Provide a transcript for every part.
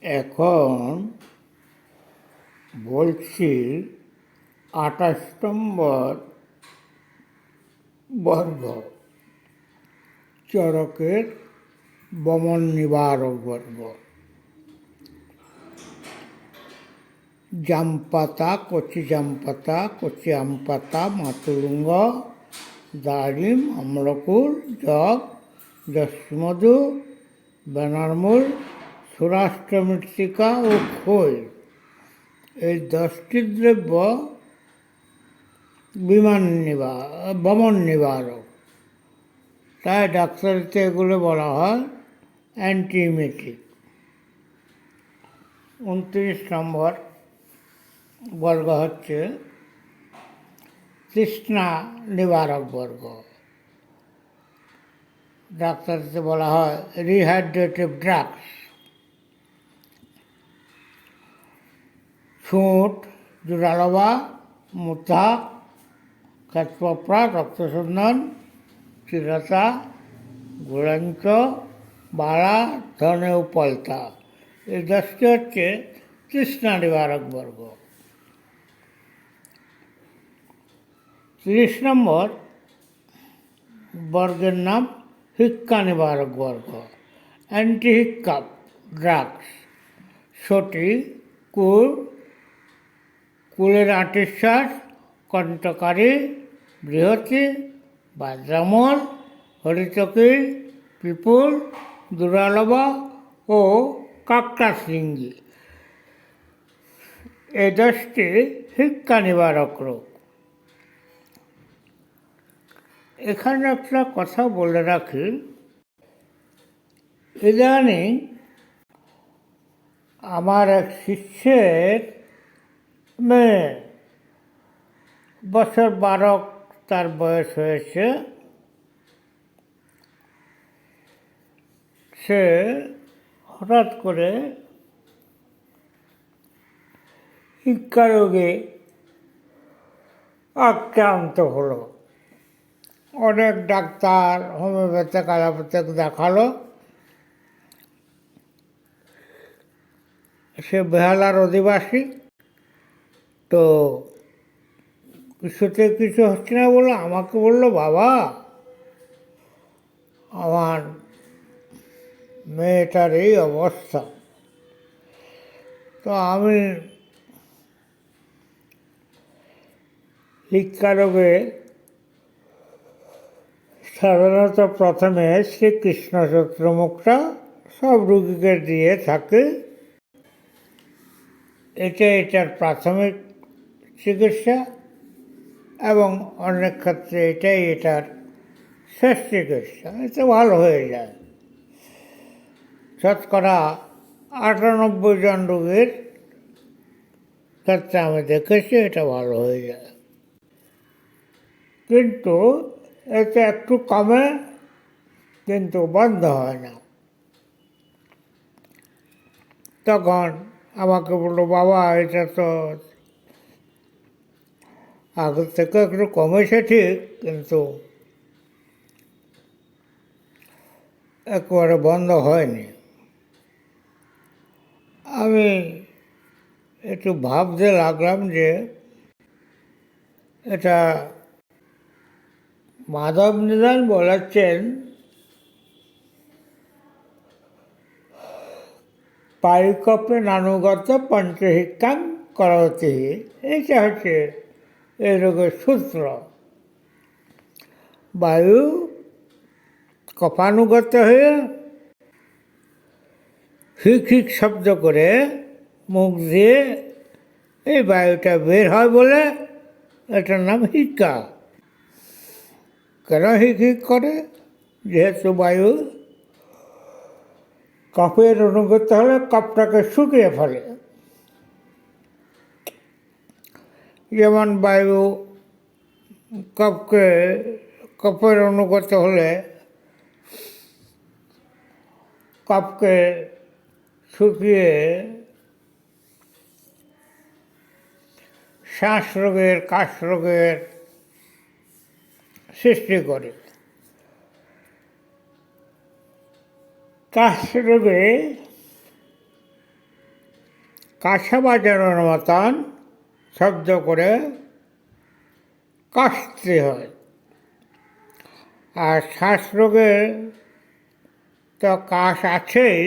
এখন বলছি ২৮ নম্বর বর্গ চরকের বমন নিবারক বর্গ। জামপাতা, কচি জামপাতা, কচি আম পাতা, মাতঙ্গ, দারিম, আম্রকুল, জব, জষ্মধু, বেনারমূল, সুরাষ্ট্র মৃত্তিকা ও খই, এই 10টি দ্রব্য বমন নিবারক। তাই ডাক্তারিতে এগুলো বলা হয় অ্যান্টিমেটিক। 29 নম্বর বর্গ হচ্ছে তৃষ্ণা নিবারক বর্গ। ডাক্তারিতে বলা হয় রিহাইড্রেটিভ ড্রাগস। ছুঁট, জোড়ালবা, মুথা, কাঠপোপড়া, রক্তশোধন, চিরতা, গোড়াঞ্চ, বাড়া, ধনে ও পলতা, এই 10টি হচ্ছে তৃষ্ণা নিবারক বর্গ। 30 নম্বর বর্গের নাম হিক্কা নিবারক বর্গ। Anti হিক্কা drugs. সটি, কুল, কুলের আঁটির শ্বাস, কণ্ঠকারী, বৃহতি, বাদ্রামল, হরিচকি, পিপুল, দুরালবা ও কাকটাশৃঙ্গি, এই 10টি হিক্কা নিবারক রোগ। এখানে একটা কথা বলে রাখি, ইদানিং আমার এক শিষ্যের মেয়ে, বছর 12 তার বয়স হয়েছে, সে হঠাৎ করে হিক্কা রোগে আক্রান্ত হলো। অনেক ডাক্তার, হোমিওপ্যাথিক, অ্যালোপ্যাথিক দেখালো। সে বেহালার অধিবাসী, তো কিছুতে কিছু হচ্ছে না বলে আমাকে বললো, বাবা আমার মেয়েটার এই অবস্থা। তো আমি হিক্কা রোগে সাধারণত প্রথমে শ্রীকৃষ্ণ সূত্রমুখটা সব রোগীকে দিয়ে থাকি। এটার প্রাথমিক চিকিৎসা এবং অনেক ক্ষেত্রে এটার শেষ চিকিৎসা। এতে ভালো হয়ে যায়। শতকরা 98 জন রোগীর ক্ষেত্রে আমি দেখেছি এটা ভালো হয়ে যায়। কিন্তু এতে একটু কমে, কিন্তু বন্ধ হয় না। তখন আমাকে বললো, বাবা এটা তো আগের থেকে একটু কমেছে ঠিক, কিন্তু একেবারে বন্ধ হয়নি। আমি একটু ভাবতে লাগলাম যে এটা মাধব নিধন বলেছেন, পারিকপে নানুগত পঞ্চহিক্কাং করতি। এইটা হচ্ছে এই রোগের সূত্র। বায়ু কপানুগত হয়ে হিক হিক শব্দ করে মুখ দিয়ে এই বায়ুটা বের হয় বলে এটার নাম হিক্কা। কেন হিক হিক করে? যেহেতু বায়ু কফের অনুগত হলে কফটাকে শুকিয়ে ফেলে। যেমন বায়ু কফের অনুগত হলে কফকে শুকিয়ে শ্বাসরোগের, কাশরোগের সৃষ্টি করে। কাশরোগে কাঁসা বাজানোর মতন শব্দ করে কাশতে হয়। আর শ্বাসরোগে তো কাশ আছেই,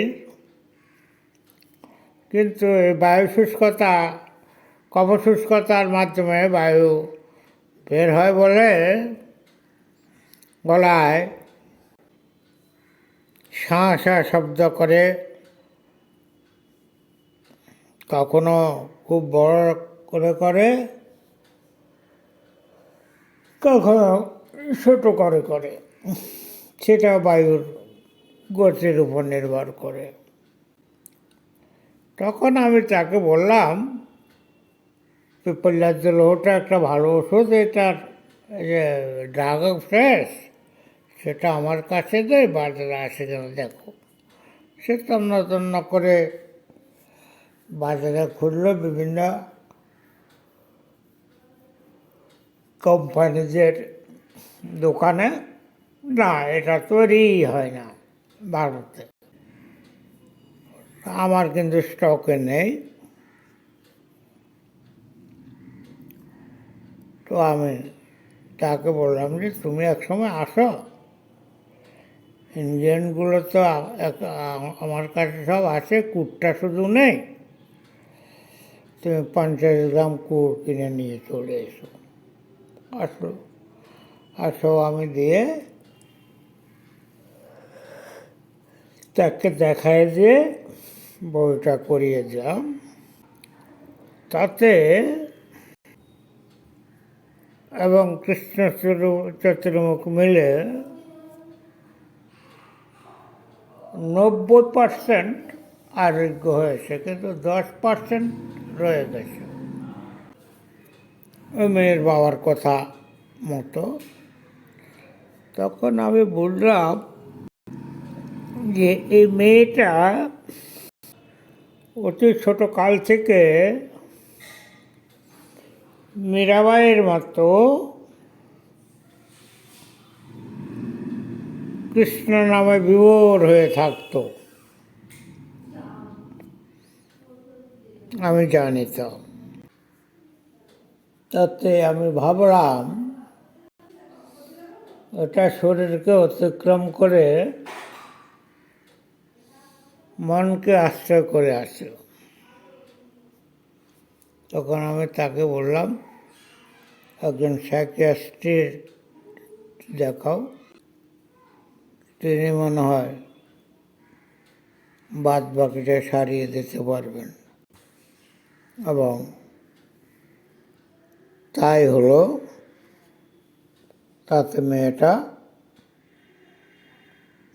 কিন্তু এই বায়ু শুষ্কতা, কফ শুষ্কতার মাধ্যমে বায়ু বের হয় বলে গলায় শাঁ শাঁ শব্দ করে, কখনো খুব বড় করে করে, কখনো ছোট করে করে। সেটা বায়ুর গতির উপর নির্ভর করে। তখন আমি তাকে বললাম, পিপল্লার লৌহটা একটা ভালো ওষুধ, এটার যে ড্রাগ ফ্রেশ সেটা আমার কাছে দেয়, বাজারে আসে যেন দেখো। সে তন্ন তন্ন করে বাজারে খুললো বিভিন্ন কোম্পানিদের দোকানে। না, এটা তৈরিই হয় না ভারতে, আমার কিন্তু স্টকে নেই। তো আমি তাকে বললাম যে তুমি একসময় আসো, ইন্ডিয়ানগুলো তো আমার কাছে সব আছে, কুটটা শুধু নেই, তুমি 50 গ্রাম কুট কিনে নিয়ে চলে এসো। আসো আসো, আমি দিয়ে তাকে দেখায় দিয়ে বইটা করিয়ে দিলাম। তাতে এবং কৃষ্ণ চতুর্মুখ মিলে 90% আরোগ্য হয়েছে, কিন্তু 10% রয়ে গেছে। ওই মেয়ের বাবার কথা মতো। তখন আমি বললাম যে এই মেয়েটা অতি ছোট কাল থেকে মীরাবাইয়ের মতো কৃষ্ণ নামে বিভোর হয়ে থাকতো, আমি জানি। তো তাতে আমি ভাবলাম ওটা শরীরকে অতিক্রম করে মনকে আশ্রয় করে আসে। তখন আমি তাকে বললাম, একজন সাইকিয়াট্রিস্ট দেখাও, তিনি মনে হয় বাদ বাকিটা সারিয়ে দিতে পারবেন। এবং তাই হলো। তাতে মেয়েটা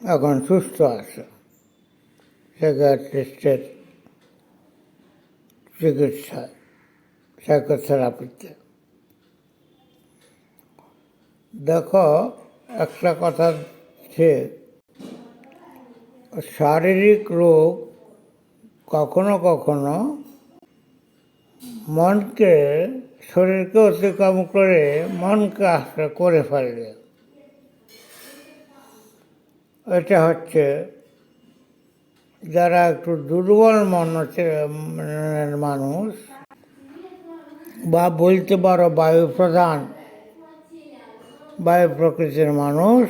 এখন সুস্থ আছে সাইকিয়াট্রিস্টের চিকিৎসায়, সাইকোথেরাপিতে। দেখো, একটা কথা সে শারীরিক রোগ কখনো কখনো মনকে, শরীরকে অতিক্রম করে মনকে আশ্রয় করে ফেলবে। এটা হচ্ছে যারা একটু দুর্বল মনের মানুষ, বা বলতে পারো বায়ু প্রধান, বায়ু প্রকৃতির মানুষ,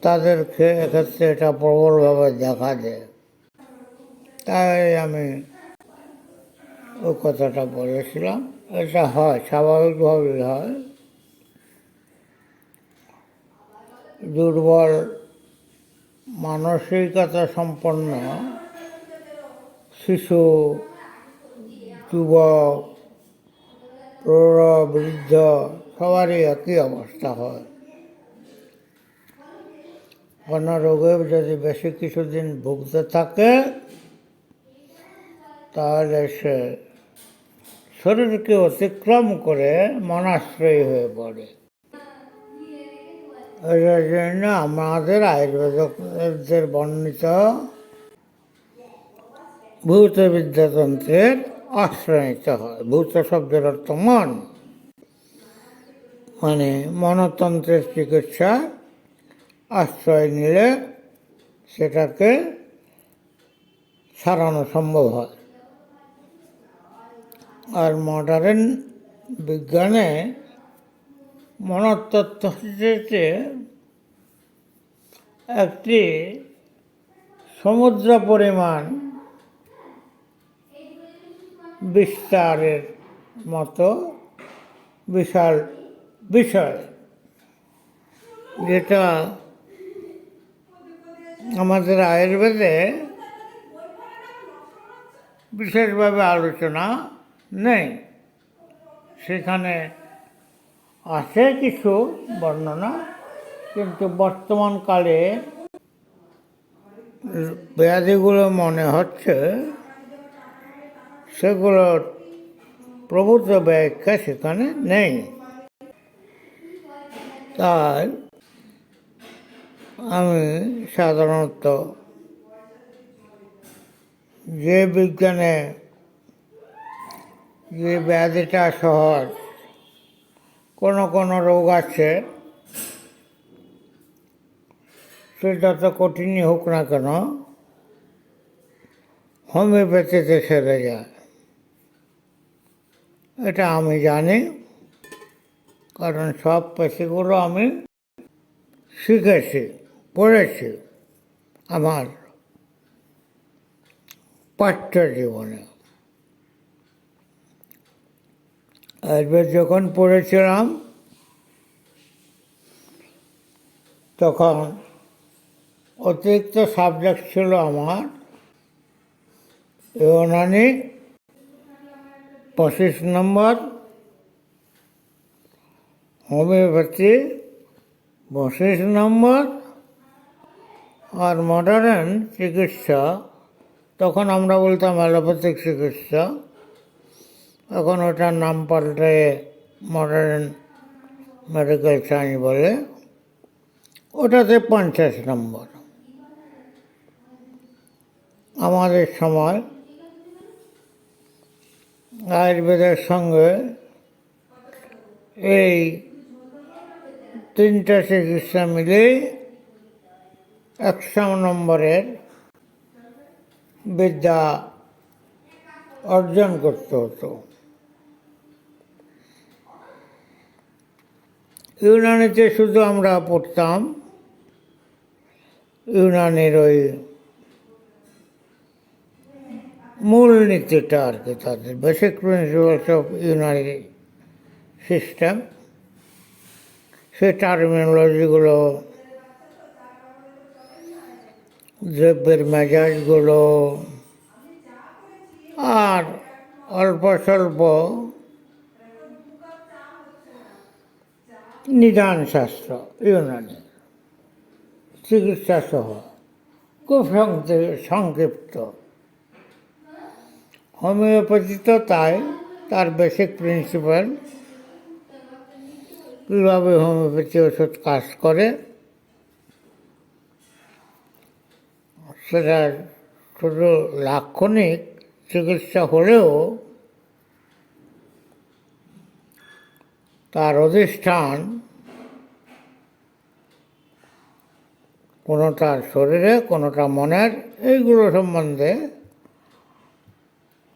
তাদের এক্ষেত্রে এটা প্রবলভাবে দেখা দেয়। তাই আমি ওই কথাটা বলেছিলাম। এটা হয়, স্বাভাবিকভাবেই হয়। দুর্বল মানসিকতা সম্পন্ন শিশু, যুবক, প্রৌঢ়, বৃদ্ধ সবারই একই অবস্থা হয়। কোনো রোগে যদি বেশি কিছুদিন ভুগতে থাকে, তাহলে সে শরীরকে অতিক্রম করে মনাশ্রয়ী হয়ে পড়ে। এটার জন্য আমাদের আয়ুর্বেদদের বর্ণিত ভূত বিদ্যাতন্ত্রের আশ্রয় নিতে হয়। ভূত শব্দের অর্থ মন, মানে মনতন্ত্রের চিকিৎসা আশ্রয় নিলে সেটাকে সারানো সম্ভব হয়। আর মডার্ন বিজ্ঞানে মনস্তত্ত্ব হচ্ছে একটি সমুদ্র পরিমাণ বিস্তারের মতো বিশাল বিষয়, যেটা আমাদের আয়ুর্বেদে বিশেষভাবে আলোচনা নেই। সেখানে আছে কিছু বর্ণনা, কিন্তু বর্তমানকালে ব্যাধিগুলো মনে হচ্ছে সেগুলোর প্রভূত ব্যাখ্যা সেখানে নেই। তাই আমি সাধারণত যে বিজ্ঞানে যে ব্যাধিটা সহজ, কোনো রোগ আছে সে যত কঠিনই হোক না কেন হোমিওপ্যাথিতে সেরে যায়, এটা আমি জানি, কারণ সব পেশিগুলো আমি শিখেছি, পড়েছি আমার পাঠ্য জীবনে। আয়ুর্বেদ যখন পড়েছিলাম তখন অতিরিক্ত সাবজেক্ট ছিল আমার ইউনানি 25 নম্বর, হোমিওপ্যাথি 25 নম্বর, আর মডার্ন চিকিৎসা, তখন আমরা বলতাম অ্যালোপ্যাথিক চিকিৎসা, এখন ওটার নাম পাল্টে মডার্ন মেডিকেল সায়েন্স বলে, ওটাতে 50 নম্বর। আমাদের সময় আয়ুর্বেদের সঙ্গে এই 3টা চিকিৎসা মিলেই 100 নম্বরের বিদ্যা অর্জন করতে হতো। ইউনানিতে শুধু আমরা পড়তাম ইউনানির ওই মূল নীতিটা আর কি, তাদের basic principles of Unani system, সে টার্মিনোলজিগুলো, দ্রব্যের মেজাজগুলো, আর অল্প স্বল্প নিদান শাস্ত্র ইউনানি চিকিৎসা সহ খুব সংক্ষিপ্ত। হোমিওপ্যাথি তো তাই, তার বেসিক প্রিন্সিপাল, কীভাবে হোমিওপ্যাথি ওষুধ কাজ করে সেটা শুধু লাক্ষণিক চিকিৎসা হলেও তার অধিষ্ঠান কোনোটা শরীরে, কোনোটা মনের, এইগুলো সম্বন্ধে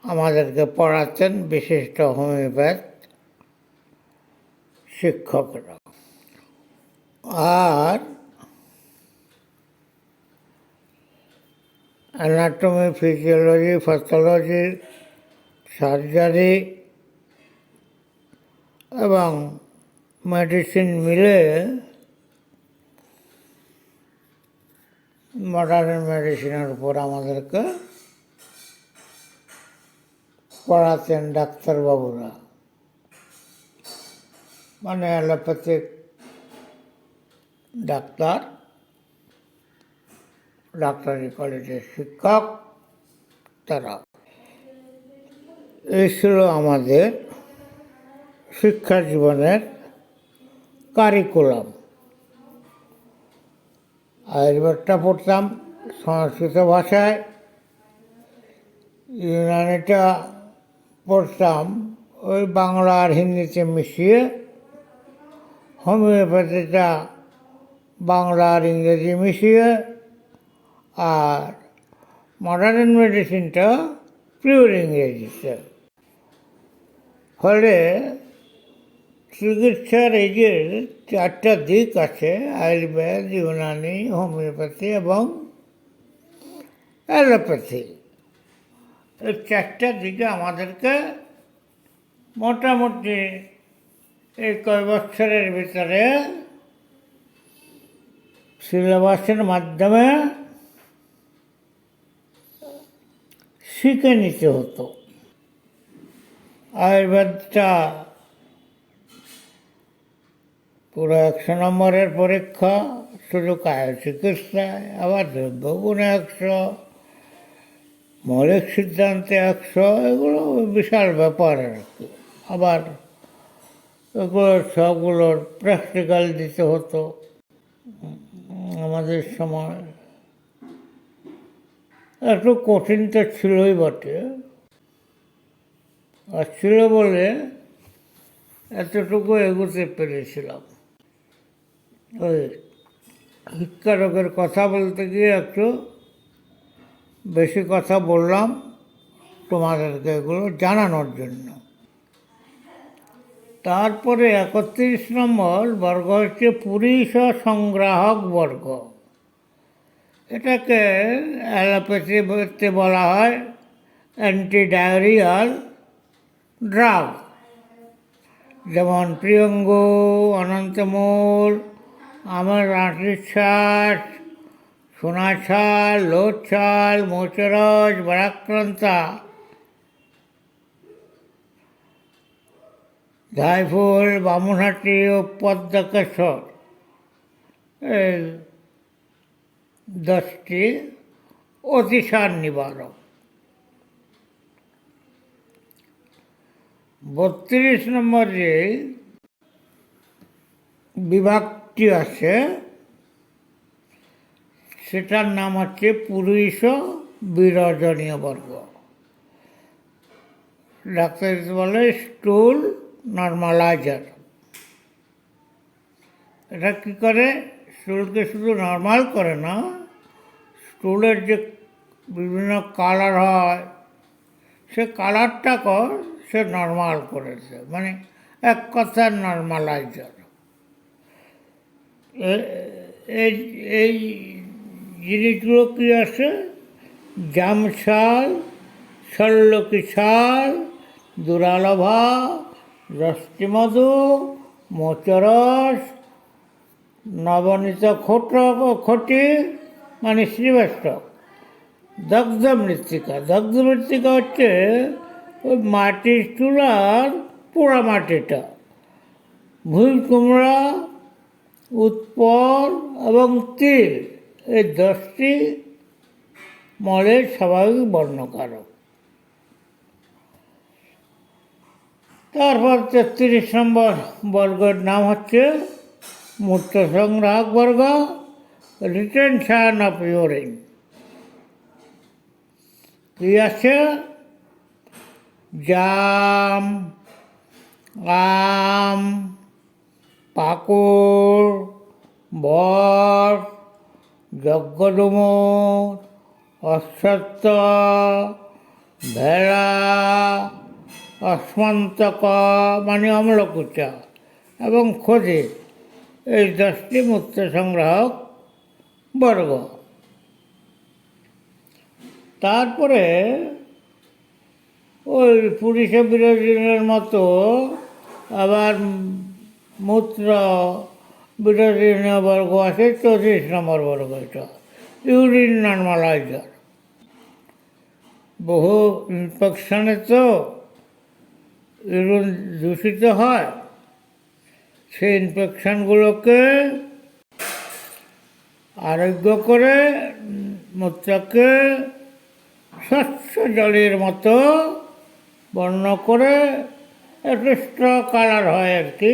আমাদেরকে পড়াচ্ছেন বিশিষ্ট হোমিওপ্যাথ শিক্ষকরা। আর অ্যানাটমি, ফিজিওলজি, প্যাথোলজি, সার্জারি এবং মেডিসিন মিলে মডার্ন মেডিসিনের উপর আমাদেরকে পড়াতেন ডাক্তারবাবুরা, মানে অ্যালোপ্যাথিক ডাক্তার, ডাক্তারি কলেজের শিক্ষক, তারা। এই ছিল আমাদের শিক্ষা জীবনের কারিকুলাম। আয়ুর্বেদটা পড়তাম সংস্কৃত ভাষায়, ইউনানিটা পড়তাম ওই বাংলা আর হিন্দিতে মিশিয়ে, হোমিওপ্যাথিটা বাংলা আর ইংরেজি মিশিয়ে, আর মডার্ন মেডিসিনটা পিওর ইংরেজিতে। ফলে চিকিৎসার এই যে চারটা দিক আছে, আয়ুর্বেদ, ইউনানি, হোমিওপ্যাথি এবং অ্যালোপ্যাথি, এই চারটা দিকে আমাদেরকে মোটামুটি এই কয়েক বছরের ভিতরে সিলেবাসের মাধ্যমে শিখে নিতে হতো। আয়ুর্বেদটা পুরো 100 নম্বরের পরীক্ষা, শুধু কায় চিকিৎসায়, আবার দ্রব্যগুণে 100, মৌলিক সিদ্ধান্তে 100, এগুলো বিশাল ব্যাপার আর কি। আবার এগুলোর সবগুলোর প্র্যাকটিক্যাল দিতে হতো। আমাদের সময় একটু কঠিন তো ছিলই বটে, আর ছিল বলে এতটুকু এগোতে পেরেছিলাম। ওই শিক্ষারোগের কথা বলতে গিয়ে একটু বেশি কথা বললাম তোমাদেরকে এগুলো জানানোর জন্য। তারপরে 31 নম্বর বর্গ হচ্ছে পুরুষ সংগ্রাহক বর্গ। এটাকে অ্যালোপ্যাথিতে বলা হয় অ্যান্টিডায়রিয়াল ড্রাগ, যেমন প্রিয়ঙ্গু, অনন্তমূল, আমের আঁটির ছাট, সোনা ছাল, লোট ছাল, মোচরস, বারাক্রান্তা, ধাইফুল, বামুনহাটি ও পদ্মকেশর, এই 10টি অতিসার নিবারক। 32 নম্বর যে বিভাগটি আছে সেটার নাম হচ্ছে পুরুষ বিরোজনীয় বর্গ। ডাক্তার বলে স্টুল নর্মালাইজার। এটা কী করে? স্টুলকে শুধু নর্মাল করে না, স্টুলের যে বিভিন্ন কালার হয় সে কালারটাকে সে নর্মাল করেছে, মানে এক কথার নর্মালাইজার। এই জিনিসগুলো কী আছে? জামছাল, শল্যকি ছাল, দুরালভা, রষ্টিমধু, মোচরস, নবনীত খটি মানে শ্রীবাস্তব, দগ্ধ মৃত্তিকা। দগ্ধ মৃত্তিকা হচ্ছে ওই মাটির চুলার পোড়া মাটিটা, ভুল কুমড়া, উৎপল এবং তিল, এই 10টি মলের স্বাভাবিক বর্ণকারক। তারপর 33 নম্বর বর্গের নাম হচ্ছে মূত্র সংগ্রাহক বর্গ, রিটেনশন অফ ইউরিন। কি আছে? জাম, আম, পাকুড়, বট, যজ্ঞডুমুর, অশ্বত্থ, ভেড়া, অস্মন্তক মানে অম্লকুচা এবং খোঁজে, এই 10টি মূত্র সংগ্রাহক বর্গ। তারপরে ওই পুরুষ বিরোধীর মতো আবার মূত্র বিরোধীয় বর্গ আছে 34 নম্বর বর্গ। এটা ইউরিন নর্মালাইজার। বহু ইনফেকশনে তো ইউরিন দূষিত হয়, সেই ইনফেকশনগুলোকে আরোগ্য করে মূত্রকে স্বচ্ছ জলের মতো বর্ণ করে একটু স্ট্র কালার হয় আর কি।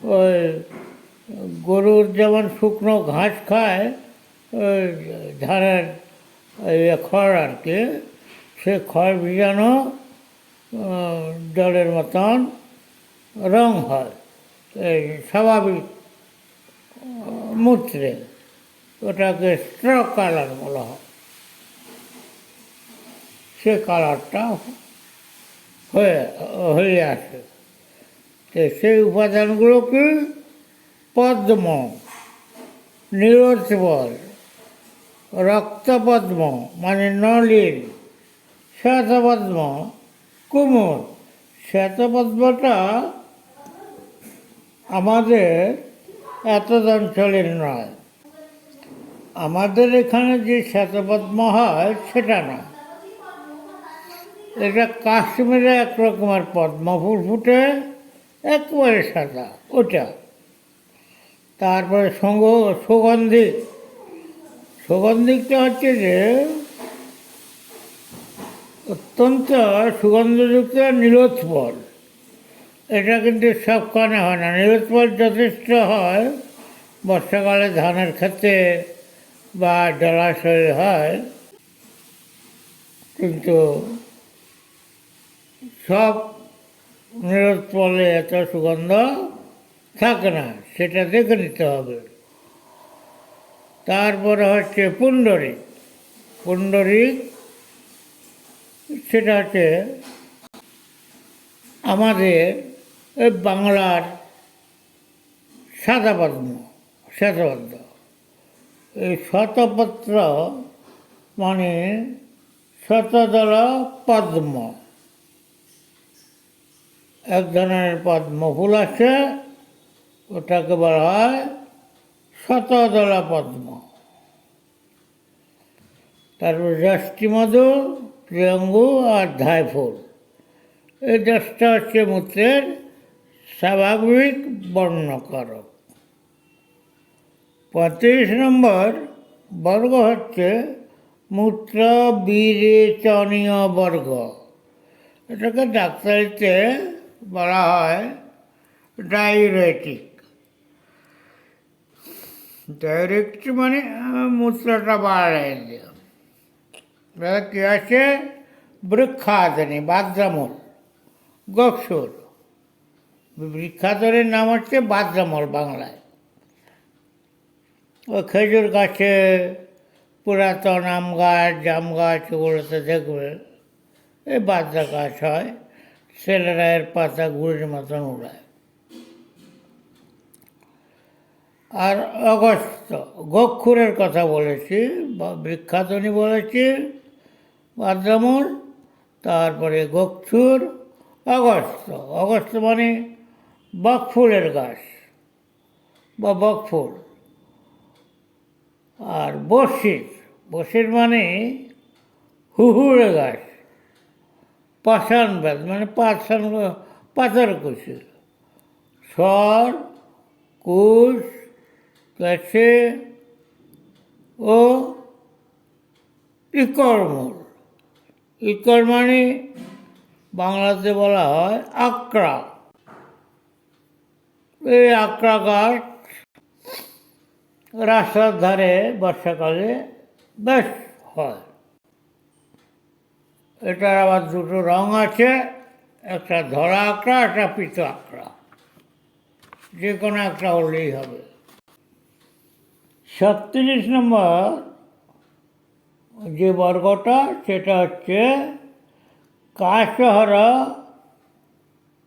ওই গরুর যেমন শুকনো ঘাস খায়, ওই ধানের খড় আর কি, সে খড় ভিজানো জলের মতন রং হয় এই স্বাভাবিক মূত্রে, ওটাকে স্ট্র কালার বলা হয়। সে কালারটা হয়ে হয়ে আসে। তো সেই উপাদানগুলো কি? পদ্ম, নীলোৎপল, রক্তপদ্ম মানে নলিন, শ্বেতপদ্ম, কুমুদ। শ্বেতপদ্মটা আমাদের এত অঞ্চলের নয়। আমাদের এখানে যে শ্বেতপদ্ম হয় সেটা নয়, এটা কাশ্মীরে এক রকমের পদ্ম ফুল ফুটে, একেবারে সাদা ওটা। তারপরে সুগন্ধিক, সুগন্ধিকটা হচ্ছে যে অত্যন্ত সুগন্ধযুক্ত নীলোৎপল। এটা কিন্তু সবখানে হয় না। নীলোৎপল যথেষ্ট হয় বর্ষাকালে ধানের ক্ষেত্রে বা জলাশয়ে হয়, কিন্তু সব নীলোৎপলে এত সুগন্ধ থাকে না, সেটা দেখে নিতে হবে। তারপরে হচ্ছে পুণ্ডরিক। পুণ্ডরিক সেটা হচ্ছে আমাদের এই বাংলার সাদা পদ্ম, শ্বেতপদ্ম। এই শতপত্র মানে শতদল পদ্ম, এক ধরনের পদ্ম ফুল আছে, ওটাকে বলা হয় শতদলা পদ্ম। তারপর যষ্টিমধু, প্রিয়ঙ্গু আর ধাইফুল, এই 10টা হচ্ছে মূত্রের স্বাভাবিক বর্ণকারক। 35 নম্বর বর্গ হচ্ছে মূত্র বিরেচনীয় বর্গ। এটাকে ডাক্তারিতে বলা হয় ডাইউরেটিক। ডাইরেক্ট মানে মূত্রটা বাড়াই দেয়। কী আছে? বৃক্ষাদনী, বাদ্রামল, গোক্ষুর। বৃক্ষাদনীর নাম হচ্ছে বাদ্রামল বাংলায়। ও খেজুর গাছে, পুরাতন আম গাছ, জাম গাছ, ওগুলোতে দেখবে এই বাদ্রা গাছ হয়, ছেলেরা এর পাতা গুড়ির মতন উড়ায়। আর অগস্ত্য, গোক্ষুরের কথা বলেছি, বৃক্ষাতনী বলেছি, বাদ্রামল, তারপরে গোক্ষুর, অগস্ত্য। অগস্ত্য মানে বকফুলের গাছ বা বকফুল। আর বসির, বসির মানে হুহুড়ে গাছ। পাষাণ বেত মানে পাথর কুশি। সর, কুশ, কেছে ও ইকরমূল। ইকর মানে বাংলাতে বলা হয় আকড়া। এই আকড়া গাছ রাস্তার ধারে বর্ষাকালে বেশ হয়। এটার আবার দুটো রং আছে, একটা ধরা আকড়া, একটা পিত আকড়া। যে কোনো একটা হলেই হবে। 36 নম্বর যে বর্গটা সেটা হচ্ছে কাশহর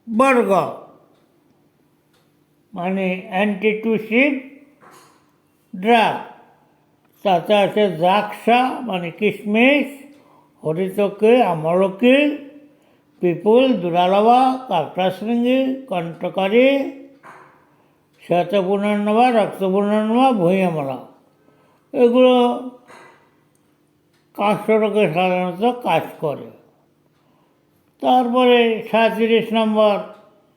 বর্গ, মানে অ্যান্টিটুসিভ ড্রাগ। তাতে আছে দ্রাক্ষা মানে কিশমিশ, হরিতকি, আমলকি, পিপুল, দুরালবা, কাকড়াশৃঙ্গি, কণ্ঠকারী, শ্বেতপুনর্নবা, রক্তপুনর্নবা, ভুঁইয়ামলা। এগুলো কাষ্ঠরোগে সাধারণত কাজ করে। তারপরে 37 নম্বর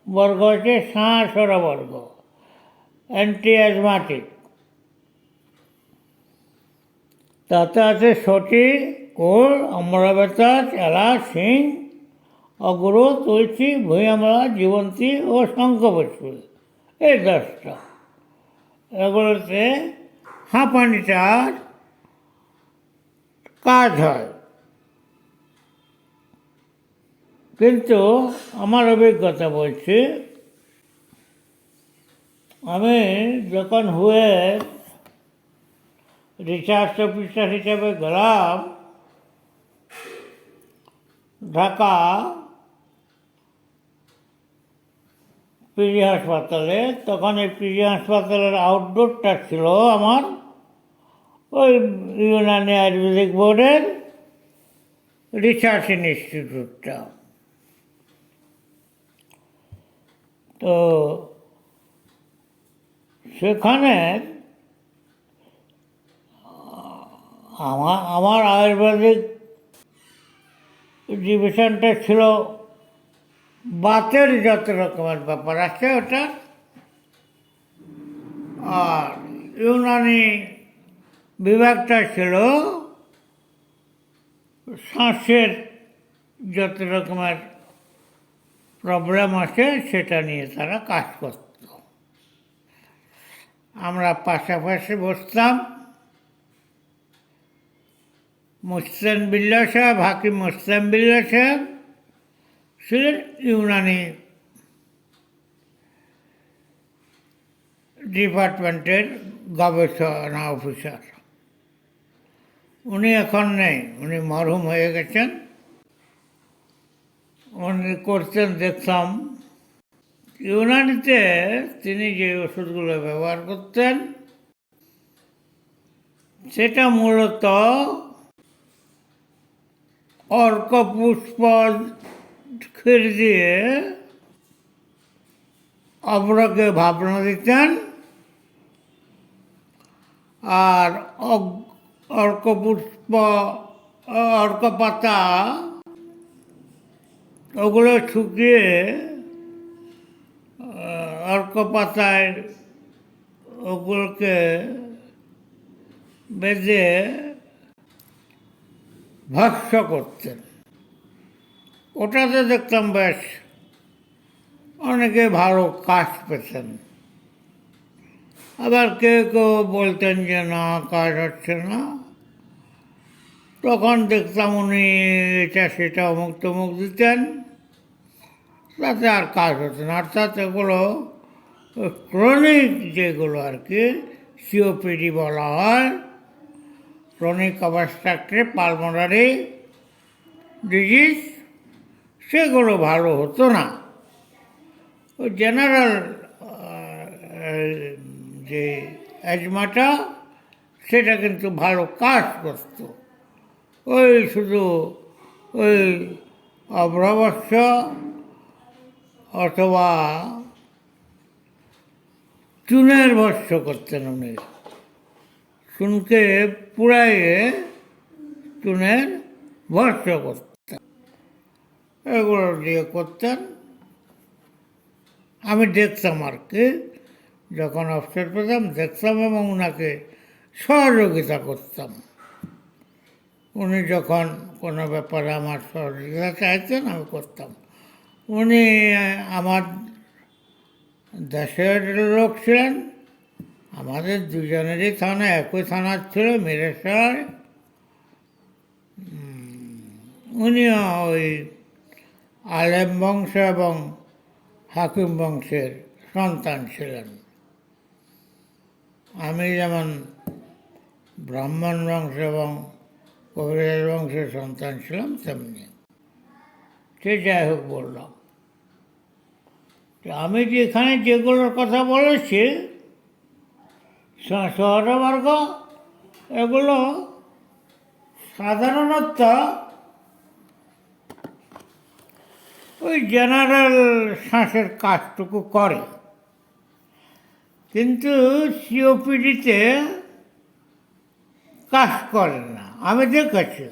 বর্গ হচ্ছে শাঁসরা বর্গ, অ্যান্টি অ্যাজমাটিক। তাতে আছে সটি, কোল, অমরাবেতাজ, এলাচ, শিং, অগুরু, তুলসী, ভুঁইয়ামলা, জীবন্তী ও শঙ্খপুষ্পী। এই 10টা। এগুলোতে হাঁপানিটার কাজ হয়। কিন্তু আমার অভিজ্ঞতা বলছি, আমি যখন হয়ে রিসার্চ অফিসার হিসেবে গেলাম ঢাকা, পিজি হাসপাতালে। তখন এই পিজি হাসপাতালের আউটডোরটা ছিল আমার ওই ইউনানি আয়ুর্বেদিক বোর্ডের রিসার্চ ইনস্টিটিউটটা। তো সেখানে আমার আয়ুর্বেদিক ডিভিশনটা ছিল বাতের যত রকমের ব্যাপার আছে ওটা, আর ইউনানি বিভাগটা ছিল শ্বাসের যত রকমের প্রবলেম আছে সেটা নিয়ে তারা কাজ করত। আমরা পাশাপাশি বসতাম। মোহসেন বিল্লাহ সাহেব, হাকিম মোহসেন বিল্লাহ সাহেব ছিলেন ইউনানি ডিপার্টমেন্টের গবেষণা অফিসার। উনি এখন নেই, উনি মরহুম হয়ে গেছেন। উনি করতেন দেখতাম ইউনানিতে তিনি যে ওষুধগুলো ব্যবহার করতেন সেটা মূলত অর্কপুষ্প ক্ষীর দিয়ে অব্রকে ভাবনা দিতেন, আর অর্কপাতা ওগুলো শুকিয়ে অর্কপাতায় ওগুলোকে বেঁধে ভস্য করতেন। ওটাতে দেখতাম বেশ অনেকে ভালো কাজ পেতেন। আবার কেউ কেউ বলতেন যে না, কাজ হচ্ছে না। তখন দেখতাম উনি এটা সেটা অমুক তমুক দিতেন, তাতে আর কাজ হতো না। অর্থাৎ এগুলো ক্রনিক যেগুলো আর কি সিওপিডি বলা হয়, ক্রনিক অবস্ট্রাকটিভ পালমোনারি ডিজিজ, সেগুলো ভালো হতো না। ওই জেনারেল যে অ্যাজমাটা সেটা কিন্তু ভালো কাজ করত। ওই শুধু ওই অভ্রবস্য অথবা চুনের ভস্য করতেন উনি, চুনকে পুড়াইয়ে চুনের ভস্য করতেন, এগুলো দিয়ে করতেন। আমি দেখতাম আর কি, যখন অবসর পেতাম দেখতাম এবং ওনাকে সহযোগিতা করতাম। উনি যখন কোনো ব্যাপারে আমার সহযোগিতা চাইতেন আমি করতাম। উনি আমার দেশের লোক ছিলেন, আমাদের দুজনেরই থানা একই থানার ছিল, মিরেশ্বর। উনি ওই আলেম বংশ এবং হাকিম বংশের সন্তান ছিলেন। আমি যেমন ব্রাহ্মণ বংশ এবং কবিরাজ বংশের সন্তান ছিলাম তেমনি। সে যাই হোক বললাম, আমি যেখানে যেগুলোর কথা বলেছি সহরবর্গ, এগুলো সাধারণত ওই জেনারেল শ্বাসের কাজটুকু করে, কিন্তু সিওপিডিতে কাজ করে না। আমি দেখেছি,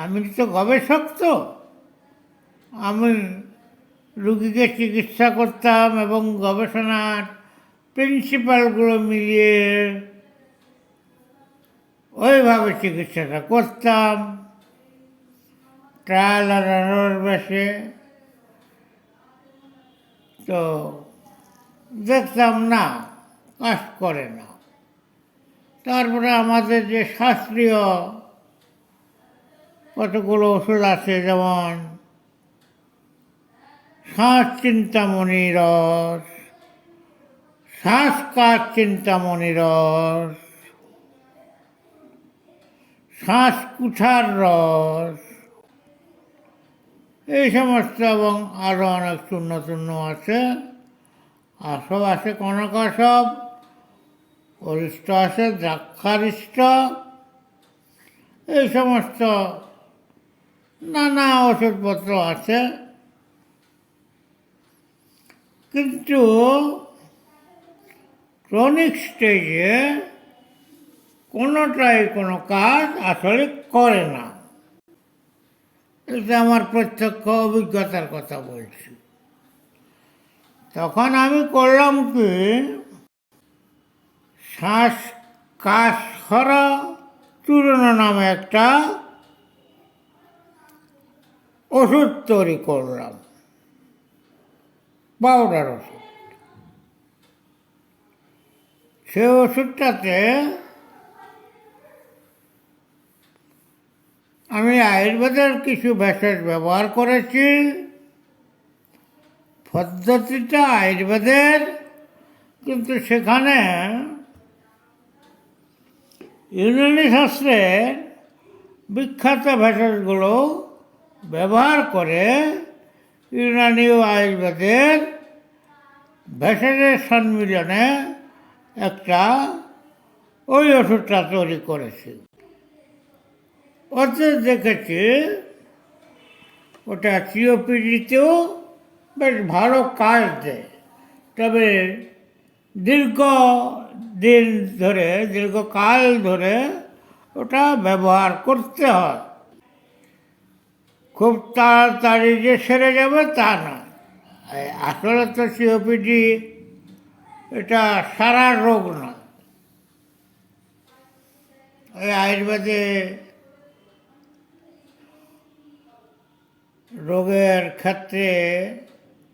আমি তো গবেষক, তো আমি রুগীকে চিকিৎসা করতাম এবং গবেষণার প্রিন্সিপালগুলো মিলিয়ে ওইভাবে চিকিৎসাটা করতাম, ট্রায়াল আর এরর বেসে। তো দেখতাম না, কাজ করে না। তারপরে আমাদের যে শাস্ত্রীয় কতগুলো ওষুধ আছে, যেমন শ্বাস চিন্তামণি রস, শ্বাসকার চিন্তামণি রস, শ্বাসকুঠার রস, এই সমস্ত এবং আরও অনেক চূর্ণ চূর্ণ আছে, আসব আছে কনকাসব, অরিষ্ট আছে দ্রাক্ষারিষ্ট, এই সমস্ত নানা ওষুধপত্র আছে। কিন্তু ক্রনিক স্টেজে কোনোটাই কোনো কাজ আসলে করে না। এটা আমার প্রত্যক্ষ অভিজ্ঞতার কথা বলছি। তখন আমি করলাম কি, শ্বাস কাশ খরা চূর্ণ নামে একটা ওষুধ তৈরি করলাম, পাউডার ওষুধ। সে ওষুধটাতে আমি আয়ুর্বেদের কিছু ভেষজ ব্যবহার করেছি। পদ্ধতিটা আয়ুর্বেদের, কিন্তু সেখানে ইউনানি শাস্ত্রের বিখ্যাত ভেষজগুলো ব্যবহার করে ইউনানি ও আয়ুর্বেদের ভেষজের সম্মিলনে একটা ওই ওষুধটা তৈরি করেছি। ওতে দেখেছি ওটা সিওপিডিতেও বেশ ভালো কাজ দেয়, তবে দীর্ঘকাল ধরে ওটা ব্যবহার করতে হয়। খুব তাড়াতাড়ি যে সেরে যাবে তা না। আসলে তো সিওপিডি এটা সারা রোগ নয়। এই আয়ুর্বেদে রোগের ক্ষেত্রে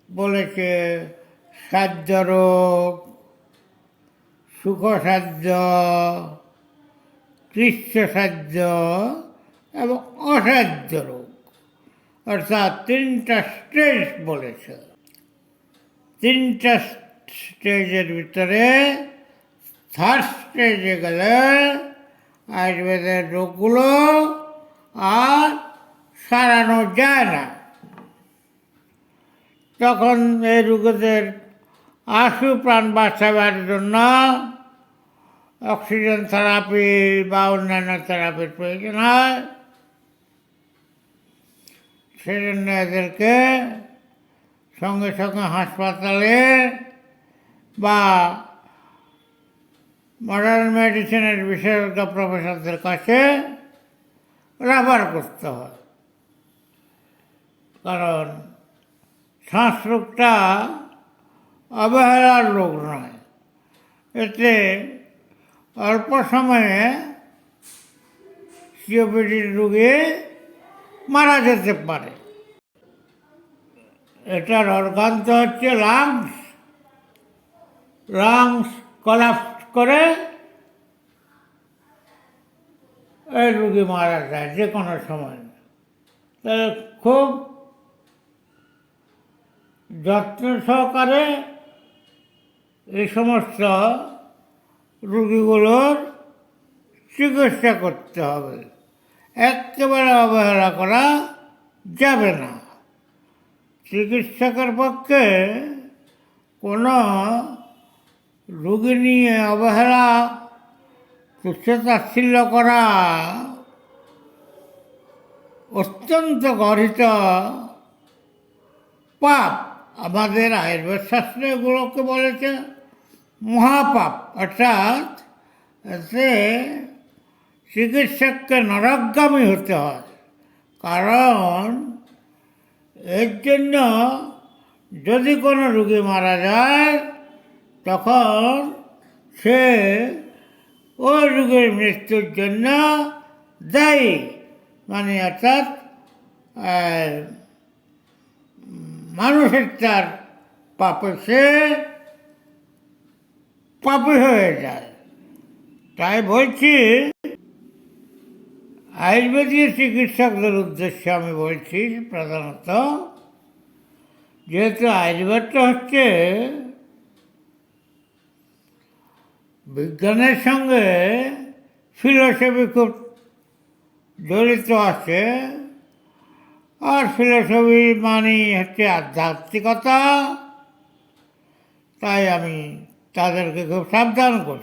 বলেছে সাধ্য রোগ, সুখসাধ্য, কৃচ্ছসাধ্য এবং অসাধ্য রোগ, অর্থাৎ তিনটা স্টেজ বলেছে। তিনটা স্টেজের ভিতরে থার্ড স্টেজে গেলে আয়ুর্বেদের রোগগুলো আর সারানো যায় না। তখন এই রোগীদের আশু প্রাণ বাঁচাবার জন্য অক্সিজেন থেরাপি বা অন্যান্য থেরাপির প্রয়োজন হয়। সেজন্য এদেরকে সঙ্গে সঙ্গে হাসপাতালে বা মডার্ন মেডিসিনের বিশেষজ্ঞ প্রফেসরদের কাছে রেফার করতে হয়। কারণ শ্বাসরোগটা অবহেলার রোগ নয়, এতে অল্প সময়ে সিওপিডির রোগে মারা যেতে পারে। এটার অর্গান তো হচ্ছে লাংস কলাপস করে এই রোগী মারা যায় যে কোনো সময়। তাই খুব যত্ন সহকারে এই সমস্ত রোগীগুলোর চিকিৎসা করতে হবে, একেবারে অবহেলা করা যাবে না। চিকিৎসকের পক্ষে কোনো রোগী নিয়ে অবহেলা, তুচ্ছতাচ্ছিল্য করা অত্যন্ত গর্হিত পাপ। আমাদের আয়ুর্বেদ শাস্ত্রে এগুলোকে বলেছে মহাপাপ, অর্থাৎ এতে চিকিৎসককে নরকগামী হতে হয়। কারণ এর জন্য যদি কোনো রোগী মারা যায় তখন সে ওই রোগীর মৃত্যুর জন্য দায়ী, মানে অর্থাৎ মানুষের তার পাপে সে পাপী হয়ে যায়। তাই বলছি, আয়ুর্বেদীয় চিকিৎসকদের উদ্দেশ্যে আমি বলছি প্রধানত, যেহেতু আয়ুর্বেদটা হচ্ছে বিজ্ঞানের সঙ্গে ফিলোসফি খুব জড়িত আছে, আর ফিলোসফি মানে হচ্ছে আধ্যাত্মিকতা, তাই আমি তাদেরকে খুব সাবধান করছি।